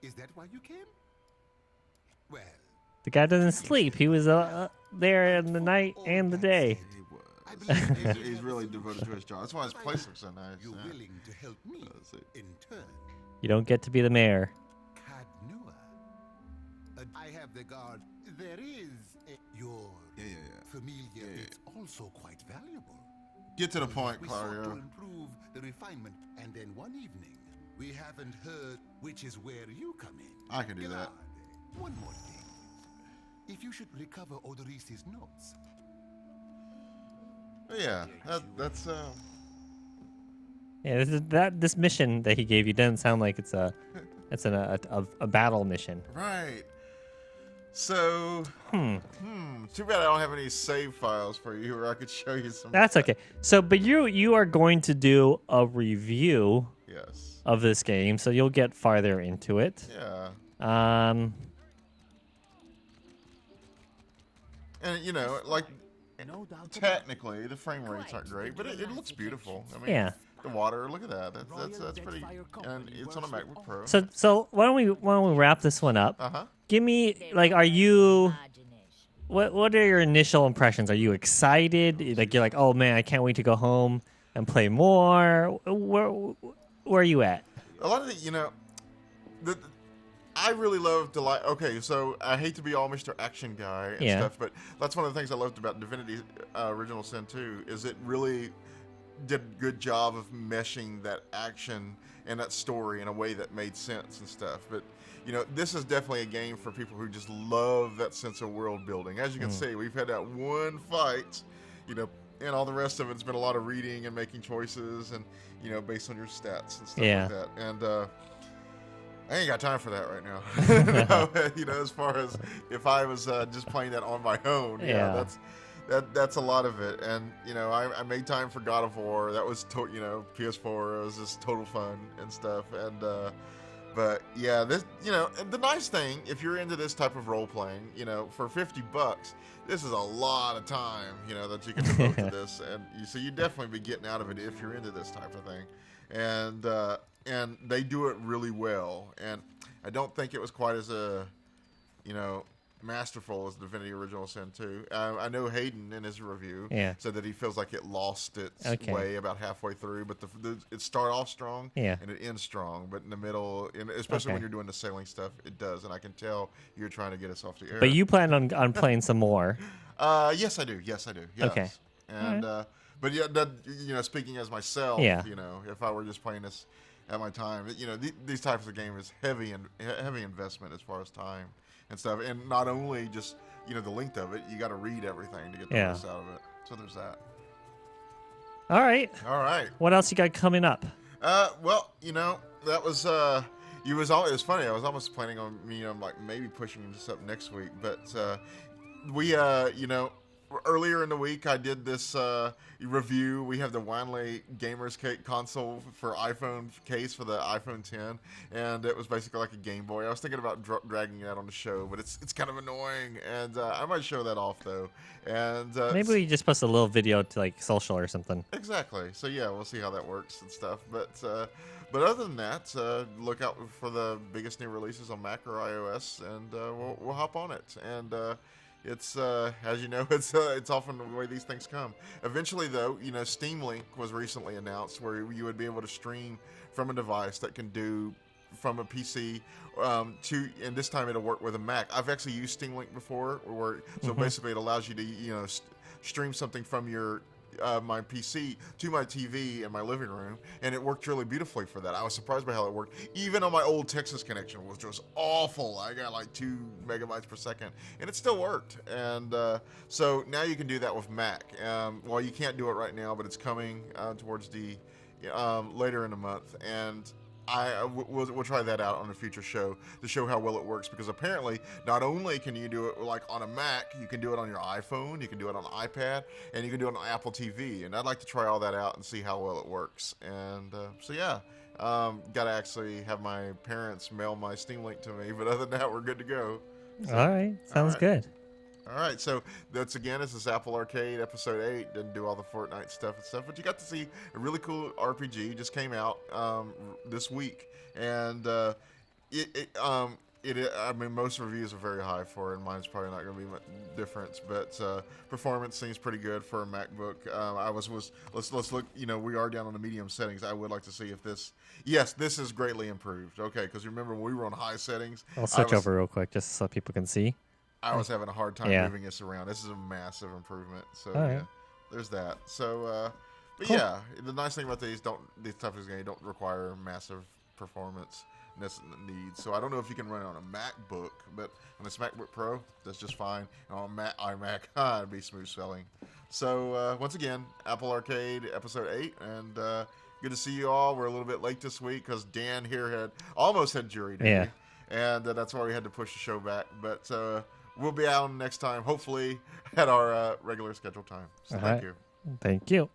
Is that why you came? Well... The guy doesn't sleep. He was there in the night and the day. He was. He's really devoted to his job. That's why his place looks so nice. You're willing to help me in turn. You don't get to be the mayor. I have the guard. There is your familiar. It's also quite valuable. Get to the point, We sought to Claudio. improve the refinement, and then one evening we haven't heard, which is where you come in. I can do that. One more thing. If you should recover Odoris's notes. Yeah, that's Yeah, this mission that he gave you doesn't sound like it's a battle mission. right. So, too bad I don't have any save files for you, where I could show you some. That's okay. So, but you are going to do a review. Yes. Of this game, so you'll get farther into it. Yeah. And you know, like, technically the frame rates aren't great, but it looks beautiful. I mean, Yeah. The water, look at that. That's pretty. And it's on a MacBook Pro. So why don't we wrap this one up? Uh-huh. Give me, like, are you? What are your initial impressions? Are you excited? Like, you're like, oh man, I can't wait to go home and play more. Where are you at? A lot of the, you know, I really loved Delight. Okay, so I hate to be all Mr. Action guy and stuff, but that's one of the things I loved about Divinity Original Sin 2 is it really did a good job of meshing that action and that story in a way that made sense and stuff. But you know, this is definitely a game for people who just love that sense of world building. As you can see, we've had that one fight, you know, and all the rest of it's been a lot of reading and making choices and, you know, based on your stats and stuff like that. And I ain't got time for that right now. You know, as far as if I was just playing that on my own, that's a lot of it. And you know, I made time for God of War. That was you know, PS4. It was just total fun and stuff. And but yeah, this, you know, and the nice thing, if you're into this type of role playing, you know, for $50, this is a lot of time, you know, that you can devote to this, and so you definitely be getting out of it if you're into this type of thing. And they do it really well, and I don't think it was quite as you know, masterful as Divinity Original Sin 2. I know Hayden in his review said that he feels like it lost its way about halfway through, but it started off strong and it ends strong, but in the middle, and especially when you're doing the sailing stuff, it does, and I can tell you're trying to get us off the air. But you plan on playing some more? Yes, I do. Yes. Okay. And but yeah, you know, speaking as myself, you know, if I were just playing this at my time, you know, these types of games is heavy investment as far as time and stuff, and not only just, you know, the length of it, you got to read everything to get the most out of it. So there's that. All right. What else you got coming up? Well, you know, that was it was funny. I was almost planning on like maybe pushing this up next week, but we you know, earlier in the week I did this review. We have the Wanley Gamers console for iPhone case for the iPhone 10, and it was basically like a Game Boy. I was thinking about dragging it out on the show, but it's kind of annoying, and I might show that off though. And maybe we just post a little video to like social or something. Exactly. So yeah, we'll see how that works and stuff. But other than that, look out for the biggest new releases on Mac or iOS, and we'll hop on it. And it's as you know, it's often the way these things come. Eventually, though, you know, Steam Link was recently announced, where you would be able to stream from a device that can do from a PC to, and this time it'll work with a Mac. I've actually used Steam Link before, so basically it allows you to, you know, stream something from your my PC to my TV in my living room, and it worked really beautifully for that. I was surprised by how it worked, even on my old Texas connection, which was awful. I got like 2 megabytes per second, and it still worked. And so now you can do that with Mac. Well, you can't do it right now, but it's coming towards the later in the month, and we'll try that out on a future show to show how well it works, because apparently not only can you do it like on a Mac, you can do it on your iPhone, you can do it on an iPad, and you can do it on Apple TV, and I'd like to try all that out and see how well it works. And gotta actually have my parents mail my Steam Link to me, but other than that, we're good to go. So, all right, sounds good. All right, so this is Apple Arcade Episode 8. Didn't do all the Fortnite stuff and stuff, but you got to see a really cool RPG. Just came out this week, and I mean, most reviews are very high for it, and mine's probably not going to be much difference, but performance seems pretty good for a MacBook. Let's look. We are down on the medium settings. I would like to see if this is greatly improved. Okay, because remember when we were on high settings. I'll switch over real quick just so people can see. I was having a hard time moving this around. This is a massive improvement. So there's that. So, but cool. The nice thing about these types of games don't require massive performance needs. So I don't know if you can run it on a MacBook, but on this MacBook Pro, that's just fine. And on iMac, it'd be smooth sailing. So once again, Apple Arcade Episode 8, and good to see you all. We're a little bit late this week because Dan here almost had jury duty, and that's why we had to push the show back. But we'll be out next time, hopefully at our regular scheduled time. So thank you. Thank you.